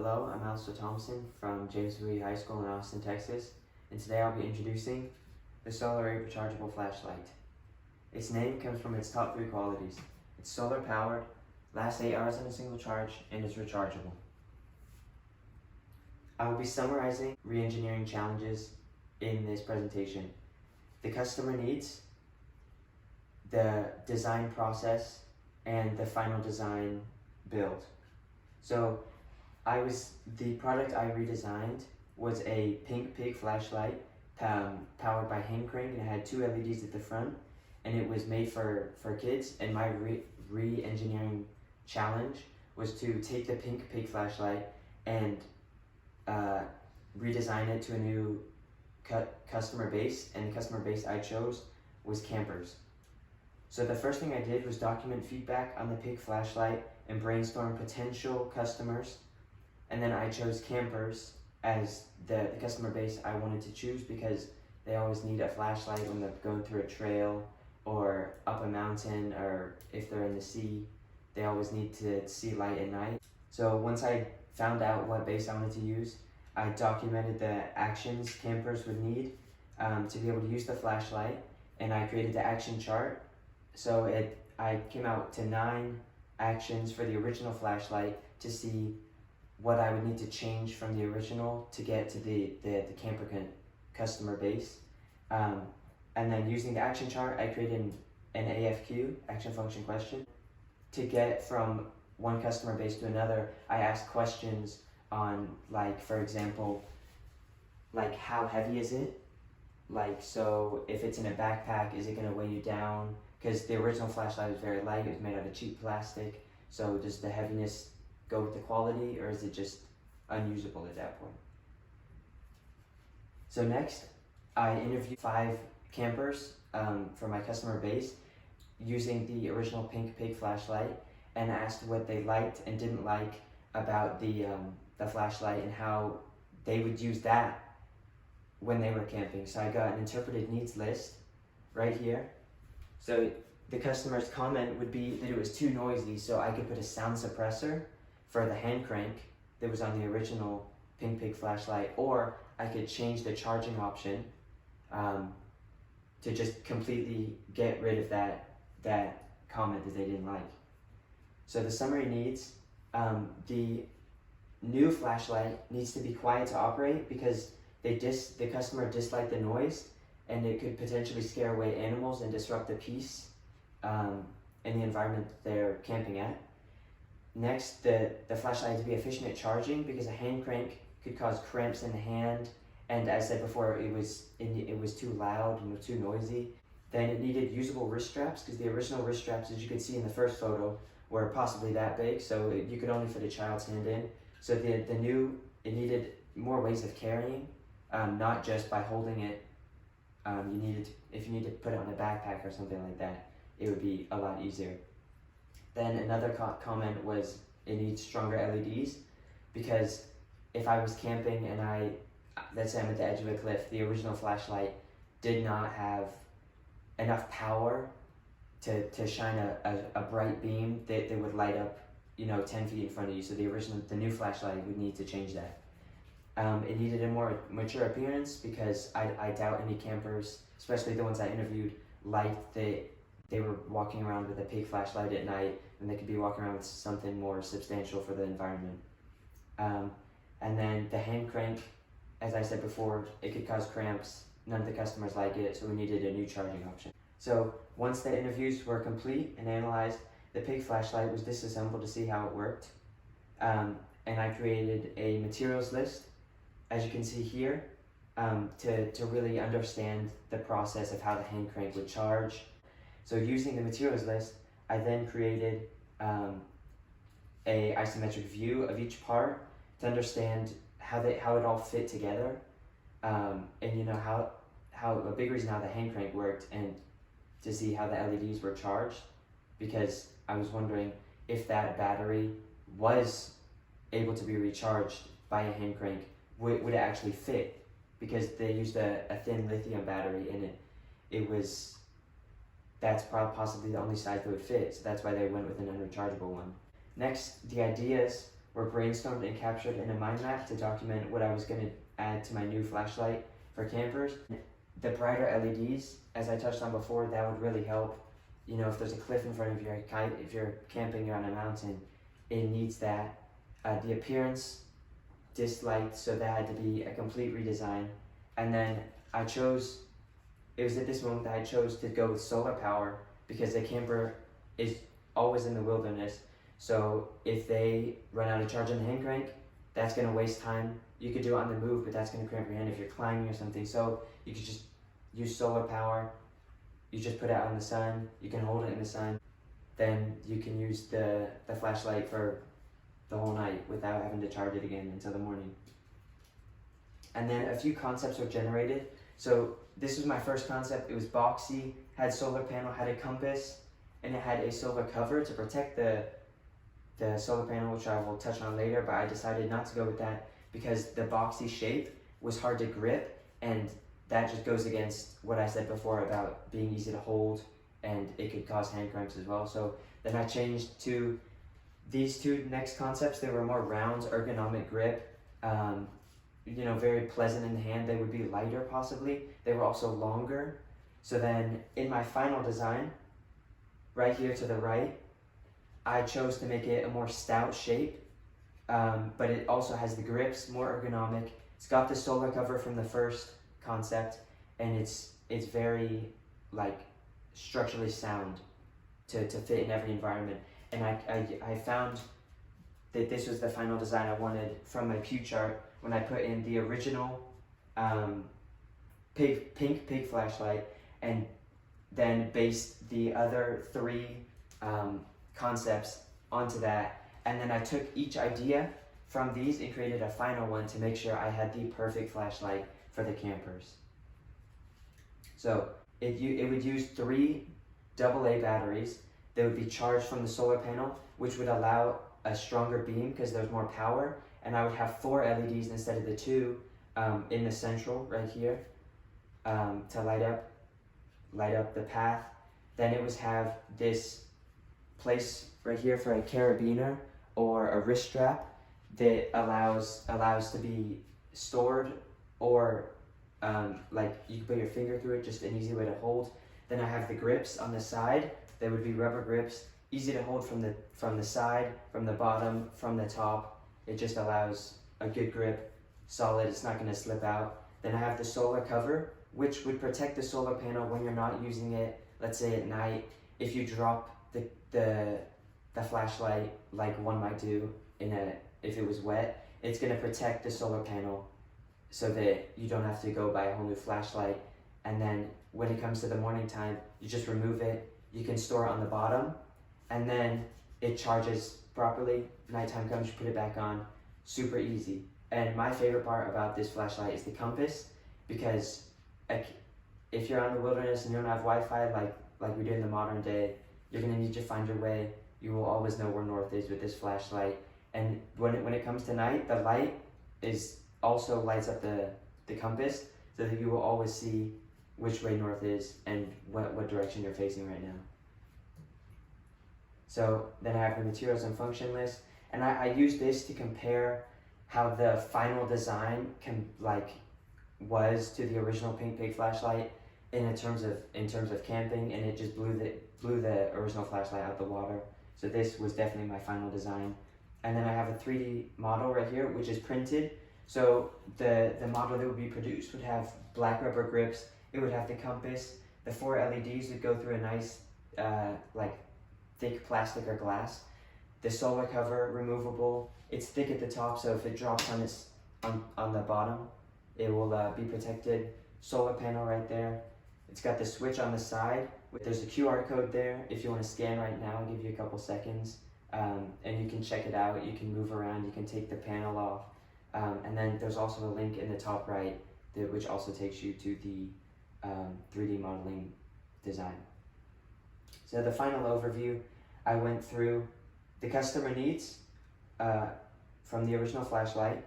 Hello, I'm Alasdair Thomson from James Bowie High School in Austin, Texas, and today I'll be introducing the Solar Rechargeable Flashlight. Its name comes from its top three qualities. It's solar powered, lasts 8 hours on a single charge, and is rechargeable. I will be summarizing re-engineering challenges in this presentation. The customer needs, the design process, and the final design build. So the product I redesigned was a pink pig flashlight powered by hand crank, and it had 2 LEDs at the front, and it was made for kids. And my re-engineering challenge was to take the pink pig flashlight and redesign it to a new customer base, and the customer base I chose was campers. So the first thing I did was document feedback on the pig flashlight and brainstorm potential customers, and then I chose campers as the customer base I wanted to choose because they always need a flashlight when they're going through a trail or up a mountain, or if they're in the sea, they always need to see light at night. So once I found out what base I wanted to use, I documented the actions campers would need to be able to use the flashlight, and I created the action chart. So I came out to 9 actions for the original flashlight to see what I would need to change from the original to get to the camper customer base. And then using the action chart, I created an AFQ, action function question. To get from one customer base to another, I asked questions on, like, for example, like, how heavy is it? Like, so if it's in a backpack, is it gonna weigh you down? Because the original flashlight was very light, it was made out of cheap plastic. So does the heaviness go with the quality, or is it just unusable at that point? So next, I interviewed 5 campers for my customer base using the original pink pig flashlight, and asked what they liked and didn't like about the flashlight and how they would use that when they were camping. So I got an interpreted needs list right here. So the customer's comment would be that it was too noisy, so I could put a sound suppressor for the hand crank that was on the original pink pig flashlight, or I could change the charging option to just completely get rid of that comment that they didn't like. So the summary needs, the new flashlight needs to be quiet to operate because the customer disliked the noise, and it could potentially scare away animals and disrupt the peace in the environment they're camping at. Next, the flashlight had to be efficient at charging because a hand crank could cause cramps in the hand, and as I said before, it was too loud and too noisy. Then it needed usable wrist straps because the original wrist straps, as you could see in the first photo, were possibly that big, so you could only fit a child's hand in. So it needed more ways of carrying, not just by holding it. If you need to put it on a backpack or something like that, it would be a lot easier. Then another comment was it needs stronger LEDs because if I was camping and let's say I'm at the edge of a cliff, the original flashlight did not have enough power to shine a bright beam that would light up 10 feet in front of you. So the new flashlight would need to change that. It needed a more mature appearance because I doubt any campers, especially the ones I interviewed, liked that they were walking around with a pig flashlight at night, and they could be walking around with something more substantial for the environment. And then the hand crank, as I said before, it could cause cramps. None of the customers liked it, so we needed a new charging option. So once the interviews were complete and analyzed, the pig flashlight was disassembled to see how it worked. And I created a materials list, as you can see here, to really understand the process of how the hand crank would charge. So using the materials list, I then created a isometric view of each part to understand how it all fit together, and how a big reason how the hand crank worked, and to see how the LEDs were charged, because I was wondering if that battery was able to be recharged by a hand crank, would it actually fit? Because they used a thin lithium battery, and that's possibly the only size that would fit, so that's why they went with an unrechargeable one. Next, the ideas were brainstormed and captured in a mind map to document what I was going to add to my new flashlight for campers. The brighter LEDs, as I touched on before, that would really help. You know, if there's a cliff in front of you, if you're camping, you're on a mountain, it needs that. The appearance, disliked, so that had to be a complete redesign. And then it was at this moment that I chose to go with solar power, because the camper is always in the wilderness. So if they run out of charge on the hand crank, that's going to waste time. You could do it on the move, but that's going to cramp your hand if you're climbing or something. So you could just use solar power. You just put it out in the sun. You can hold it in the sun. Then you can use the flashlight for the whole night without having to charge it again until the morning. And then a few concepts were generated. So this was my first concept. It was boxy, had solar panel, had a compass, and it had a solar cover to protect the solar panel, which I will touch on later, but I decided not to go with that because the boxy shape was hard to grip, and that just goes against what I said before about being easy to hold, and it could cause hand cramps as well. So then I changed to these two next concepts. They were more round, ergonomic grip, you know, very pleasant in the hand. They would be lighter possibly. They were also longer. So then in my final design, right here to the right, I chose to make it a more stout shape, but it also has the grips, more ergonomic. It's got the solar cover from the first concept, and it's very like structurally sound to fit in every environment. And I found that this was the final design I wanted from my pew chart when I put in the original pink pig flashlight, and then based the other three concepts onto that. And then I took each idea from these and created a final one to make sure I had the perfect flashlight for the campers. So it would use 3 AA batteries. They would be charged from the solar panel, which would allow a stronger beam because there's more power. And I would have 4 LEDs instead of the 2 in the central right here to light up the path. Then it would have this place right here for a carabiner or a wrist strap that allows to be stored, or like you can put your finger through it, just an easy way to hold. Then I have the grips on the side. They would be rubber grips, easy to hold from the side, from the bottom, from the top. It just allows a good grip, solid, it's not going to slip out. Then I have the solar cover, which would protect the solar panel when you're not using it, let's say at night. If you drop the flashlight, like one might do if it was wet, it's going to protect the solar panel so that you don't have to go buy a whole new flashlight. And then when it comes to the morning time, you just remove it. You can store it on the bottom, and then it charges properly. Nighttime comes, you put it back on. Super easy. And my favorite part about this flashlight is the compass, because if you're out in the wilderness and you don't have Wi-Fi like we do in the modern day, you're going to need to find your way. You will always know where north is with this flashlight. And when it comes to night, the light also lights up the compass, so that you will always see which way north is and what direction you're facing right now. So then I have the materials and function list, and I use this to compare how the final design was to the original pink pig flashlight in terms of camping, and it just blew the original flashlight out the water. So this was definitely my final design. And then I have a 3D model right here, which is printed. So the model that would be produced would have black rubber grips. It would have the compass. The 4 LEDs would go through a nice thick plastic or glass. The solar cover, removable. It's thick at the top, so if it drops on the bottom, it will be protected. Solar panel right there. It's got the switch on the side. There's a QR code there. If you want to scan right now, I'll give you a couple seconds. And you can check it out. You can move around. You can take the panel off. And then there's also a link in the top right, which also takes you to the 3D modeling design. So the final overview, I went through the customer needs from the original flashlight,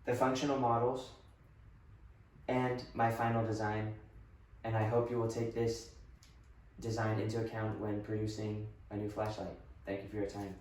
the functional models, and my final design. And I hope you will take this design into account when producing a new flashlight. Thank you for your time.